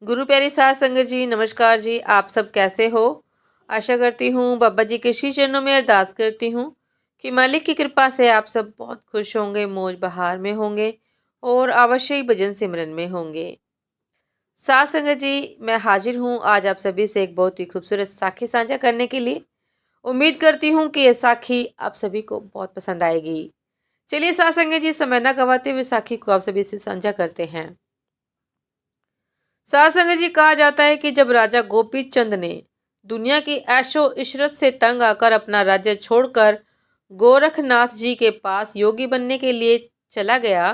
गुरु प्यारी साध संगत जी, नमस्कार जी। आप सब कैसे हो? आशा करती हूँ बाबा जी के श्री चरणों में अरदास करती हूँ कि मालिक की कृपा से आप सब बहुत खुश होंगे, मौज बहार में होंगे और अवश्य ही भजन सिमरन में होंगे। साध संगत जी, मैं हाजिर हूँ आज आप सभी से एक बहुत ही खूबसूरत साखी साझा करने के लिए। उम्मीद करती हूँ कि ये साखी आप सभी को बहुत पसंद आएगी। चलिए साध संगत जी, समय न गवाते हुए साखी को आप सभी से साझा करते हैं। साध संगत जी, कहा जाता है कि जब राजा गोपी चंद ने दुनिया की ऐशो इशरत से तंग आकर अपना राज्य छोड़कर गोरखनाथ जी के पास योगी बनने के लिए चला गया,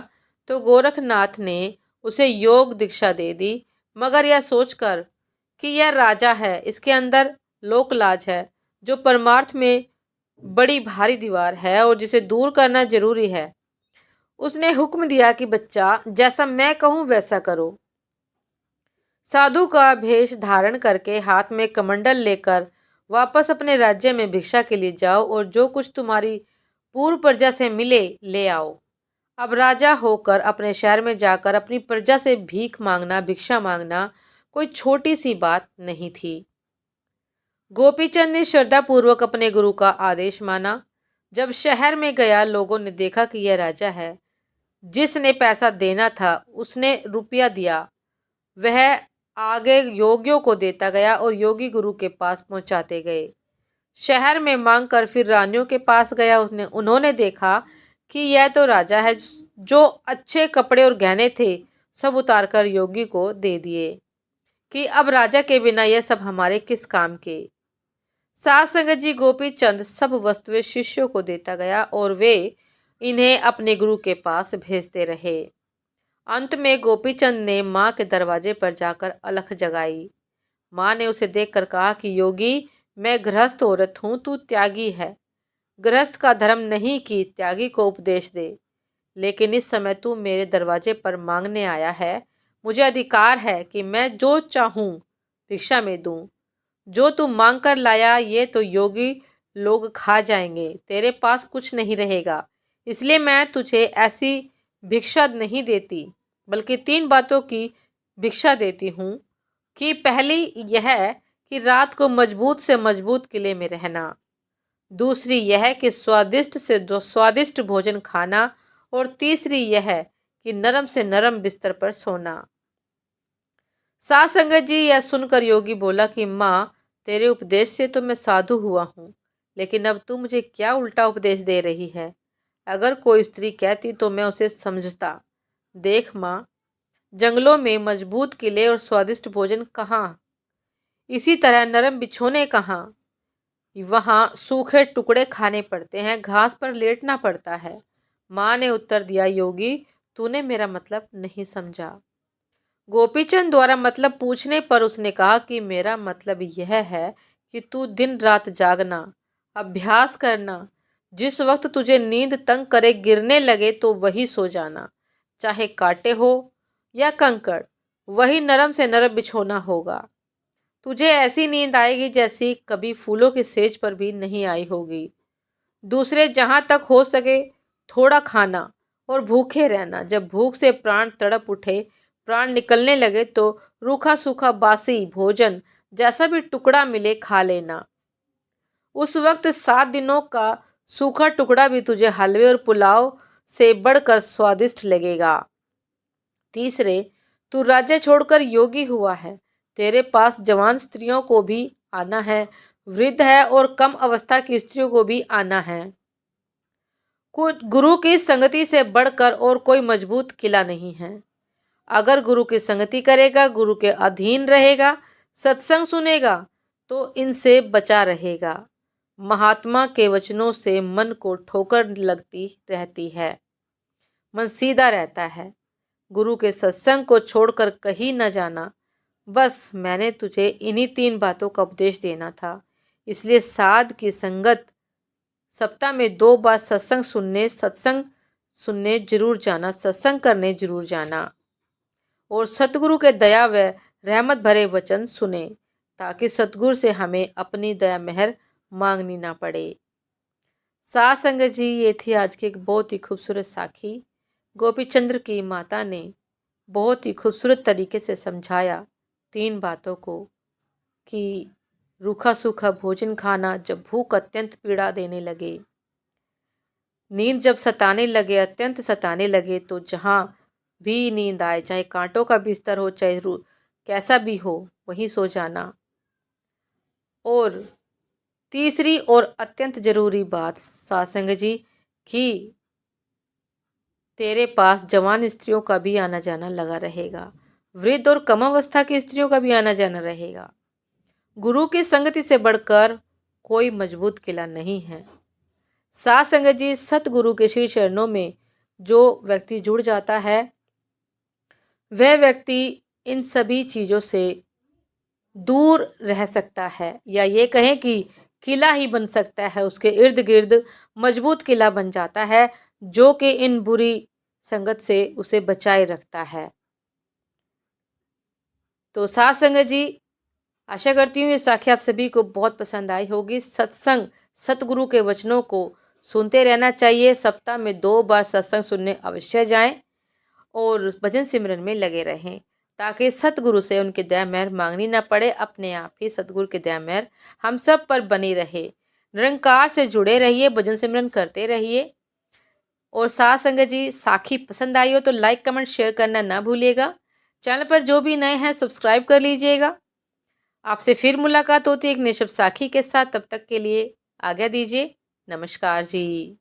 तो गोरखनाथ ने उसे योग दीक्षा दे दी, मगर यह सोचकर कि यह राजा है, इसके अंदर लोक लाज है, जो परमार्थ में बड़ी भारी दीवार है और जिसे दूर करना जरूरी है। उसने हुक्म दिया कि बच्चा, जैसा मैं कहूँ वैसा करो। साधु का भेष धारण करके हाथ में कमंडल लेकर वापस अपने राज्य में भिक्षा के लिए जाओ और जो कुछ तुम्हारी पूर्व प्रजा से मिले ले आओ। अब राजा होकर अपने शहर में जाकर अपनी प्रजा से भीख मांगना, भिक्षा मांगना कोई छोटी सी बात नहीं थी। गोपीचंद ने श्रद्धा पूर्वक अपने गुरु का आदेश माना। जब शहर में गया, लोगों ने देखा कि यह राजा है। जिसने पैसा देना था उसने रुपया दिया, वह आगे योगियों को देता गया और योगी गुरु के पास पहुंचाते गए। शहर में मांग कर फिर रानियों के पास गया। उन्होंने देखा कि यह तो राजा है। जो अच्छे कपड़े और गहने थे सब उतारकर योगी को दे दिए कि अब राजा के बिना यह सब हमारे किस काम के। साध संगत जी, गोपी चंद सब वस्तुएं शिष्यों को देता गया और वे इन्हें अपने गुरु के पास भेजते रहे। अंत में गोपीचंद ने माँ के दरवाजे पर जाकर अलख जगाई। माँ ने उसे देखकर कहा कि योगी, मैं गृहस्थ औरत हूँ, तू त्यागी है। गृहस्थ का धर्म नहीं कि त्यागी को उपदेश दे, लेकिन इस समय तू मेरे दरवाजे पर मांगने आया है। मुझे अधिकार है कि मैं जो चाहूँ भिक्षा में दूँ। जो तू मांग कर लाया ये तो योगी लोग खा जाएंगे, तेरे पास कुछ नहीं रहेगा। इसलिए मैं तुझे ऐसी भिक्षा नहीं देती, बल्कि 3 बातों की भिक्षा देती हूँ। कि पहली यह कि रात को मजबूत से मजबूत किले में रहना। दूसरी यह कि स्वादिष्ट से स्वादिष्ट भोजन खाना। और तीसरी यह कि नरम से नरम बिस्तर पर सोना। साध संगत जी, यह सुनकर योगी बोला कि माँ, तेरे उपदेश से तो मैं साधु हुआ हूँ, लेकिन अब तू मुझे क्या उल्टा उपदेश दे रही है। अगर कोई स्त्री कहती तो मैं उसे समझता। देख माँ, जंगलों में मजबूत किले और स्वादिष्ट भोजन कहाँ, इसी तरह नरम बिछोने कहाँ। वहाँ सूखे टुकड़े खाने पड़ते हैं, घास पर लेटना पड़ता है। माँ ने उत्तर दिया, योगी, तूने मेरा मतलब नहीं समझा। गोपीचंद द्वारा मतलब पूछने पर उसने कहा कि मेरा मतलब यह है कि तू दिन रात जागना, अभ्यास करना। जिस वक्त तुझे नींद तंग करे, गिरने लगे तो वही सो जाना, चाहे कांटे हो या कंकड़, वही नरम से नरम बिछोना होगा। तुझे ऐसी नींद आएगी जैसी कभी फूलों की सेज पर भी नहीं आई होगी। दूसरे, जहाँ तक हो सके थोड़ा खाना और भूखे रहना। जब भूख से प्राण तड़प उठे, प्राण निकलने लगे, तो रूखा सूखा बासी भोजन जैसा भी टुकड़ा मिले खा लेना। उस वक्त 7 दिनों का सूखा टुकड़ा भी तुझे हलवे और पुलाव से बढ़कर स्वादिष्ट लगेगा। तीसरे, तू राज्य छोड़कर योगी हुआ है। तेरे पास जवान स्त्रियों को भी आना है, वृद्ध है और कम अवस्था की स्त्रियों को भी आना है। कुछ गुरु की संगति से बढ़कर और कोई मजबूत किला नहीं है। अगर गुरु की संगति करेगा, गुरु के अधीन रहेगा, सत्संग सुनेगा, तो इनसे बचा रहेगा। महात्मा के वचनों से मन को ठोकर लगती रहती है, मन सीधा रहता है। गुरु के सत्संग को छोड़कर कहीं न जाना। बस मैंने तुझे इन्हीं 3 बातों का उपदेश देना था। इसलिए साध की संगत, सप्ताह में 2 बार सत्संग सुनने जरूर जाना, सत्संग करने जरूर जाना और सतगुरु के दया व रहमत भरे वचन सुने, ताकि सतगुरु से हमें अपनी दया मेहर मांगनी ना पड़े। साध संगत जी, ये थी आज की एक बहुत ही खूबसूरत साखी। गोपीचंद्र की माता ने बहुत ही खूबसूरत तरीके से समझाया 3 बातों को कि रूखा सूखा भोजन खाना जब भूख अत्यंत पीड़ा देने लगे, नींद जब सताने लगे, अत्यंत सताने लगे, तो जहाँ भी नींद आए, चाहे कांटों का बिस्तर हो, चाहे कैसा भी हो, वहीं सो जाना। और तीसरी और अत्यंत जरूरी बात सासंग जी, कि तेरे पास जवान स्त्रियों का भी आना जाना लगा रहेगा, वृद्ध और कम अवस्था की स्त्रियों का भी आना जाना रहेगा। गुरु की संगति से बढ़कर कोई मजबूत किला नहीं है। सात संगत जी, सतगुरु के श्री चरणों में जो व्यक्ति जुड़ जाता है, वह व्यक्ति इन सभी चीज़ों से दूर रह सकता है, या ये कहें कि किला ही बन सकता है, उसके इर्द गिर्द मजबूत किला बन जाता है, जो कि इन बुरी संगत से उसे बचाए रखता है। तो सात संगत जी, आशा करती हूँ ये साखी आप सभी को बहुत पसंद आई होगी। सत्संग, सतगुरु के वचनों को सुनते रहना चाहिए। सप्ताह में 2 बार सत्संग सुनने अवश्य जाएं और भजन सिमरन में लगे रहें, ताकि सतगुरु से उनकी दया मेहर मांगनी ना पड़े। अपने आप ही सतगुरु की दया मेहर हम सब पर बनी रहे। निरंकार से जुड़े रहिए, भजन सिमरन करते रहिए। और साथ संगत जी, साखी पसंद आई हो तो लाइक कमेंट शेयर करना ना भूलिएगा। चैनल पर जो भी नए हैं सब्सक्राइब कर लीजिएगा। आपसे फिर मुलाकात होती है एक निशब साखी के साथ। तब तक के लिए आज्ञा दीजिए। नमस्कार जी।